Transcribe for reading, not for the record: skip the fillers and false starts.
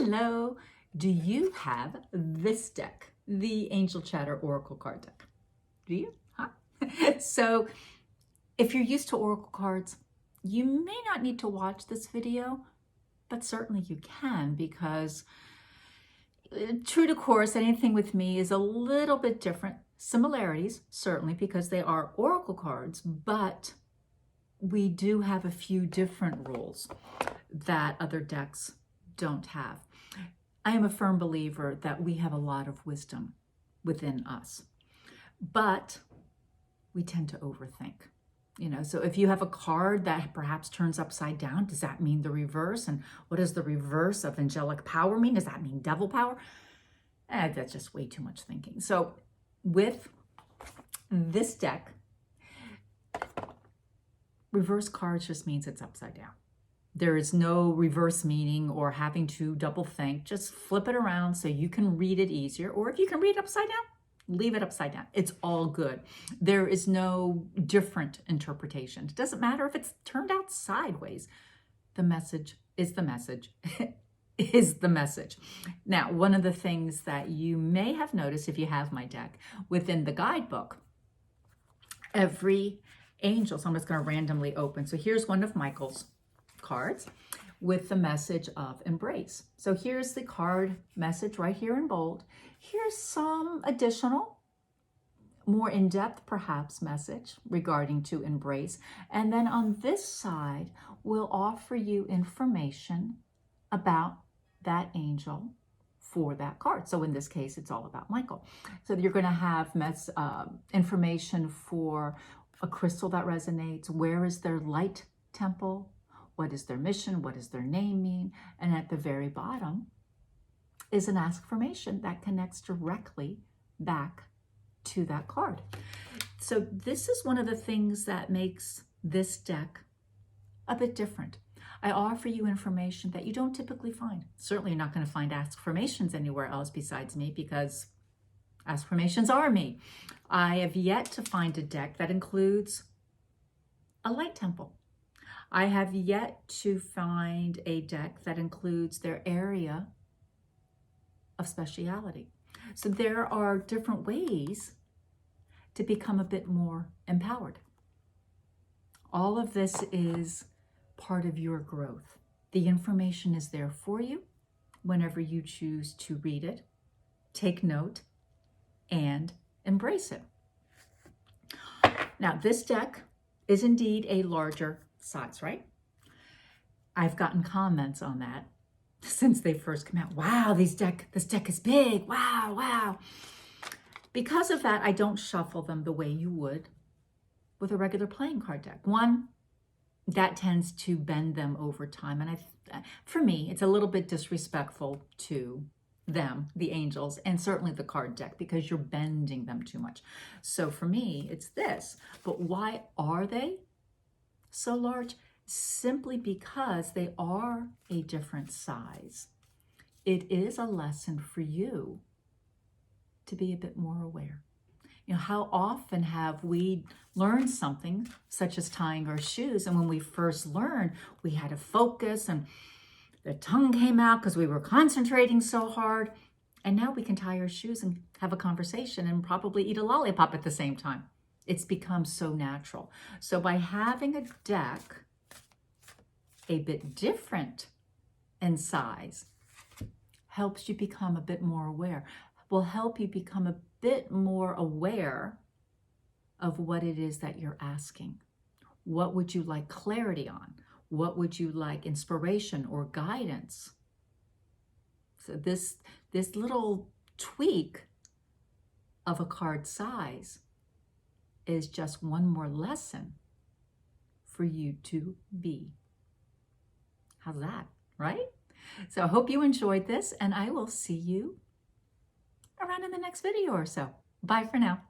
Hello, do you have this deck, the Angel Chatter Oracle card deck? Do you? Huh? So if you're used to Oracle cards, you may not need to watch this video, but certainly you can, because true to course, anything with me is a little bit different. Similarities, certainly, because they are Oracle cards, but we do have a few different rules that other decks don't have. I am a firm believer that we have a lot of wisdom within us, but we tend to overthink. So if you have a card that perhaps turns upside down, does that mean the reverse? And what does the reverse of angelic power mean? Does that mean devil power? That's just way too much thinking. So with this deck, reverse cards just means it's upside down. There is no reverse meaning or having to double think. Just flip it around so you can read it easier. Or if you can read it upside down, leave it upside down. It's all good. There is no different interpretation. It doesn't matter if it's turned out sideways. The message is the message. Is the message. Now, one of the things that you may have noticed if you have my deck within the guidebook, every angel, so I'm just going to randomly open. So here's one of Michael's cards with the message of embrace. So here's the card message right here in bold. Here's some additional, more in-depth perhaps message regarding to embrace. And then on this side, we'll offer you information about that angel for that card. So in this case, it's all about Michael. So you're going to have information for a crystal that resonates. Where is their light temple? What is their mission? What does their name mean? And at the very bottom is an affirmation that connects directly back to that card. So this is one of the things that makes this deck a bit different. I offer you information that you don't typically find. Certainly you're not going to find affirmations anywhere else besides me, because affirmations are me. I have yet to find a deck that includes a light temple. I have yet to find a deck that includes their area of speciality. So there are different ways to become a bit more empowered. All of this is part of your growth. The information is there for you whenever you choose to read it, take note, and embrace it. Now, this deck is indeed a larger size, right? I've gotten comments on that since they first come out. Wow, this deck is big. Wow. Because of that, I don't shuffle them the way you would with a regular playing card deck. One, that tends to bend them over time. And for me, it's a little bit disrespectful to them, the angels, and certainly the card deck, because you're bending them too much. So for me, it's this. But why are they so large? Simply because they are a different size. It is a lesson for you to be a bit more aware. How often have we learned something such as tying our shoes, and when we first learned, we had to focus and the tongue came out because we were concentrating so hard, and now we can tie our shoes and have a conversation and probably eat a lollipop at the same time. It's become so natural. So by having a deck a bit different in size helps you become a bit more aware, will help you become a bit more aware of what it is that you're asking. What would you like clarity on? What would you like inspiration or guidance? So this little tweak of a card size is just one more lesson for you to be. How's that, right? So I hope you enjoyed this, and I will see you around in the next video or so. Bye for now.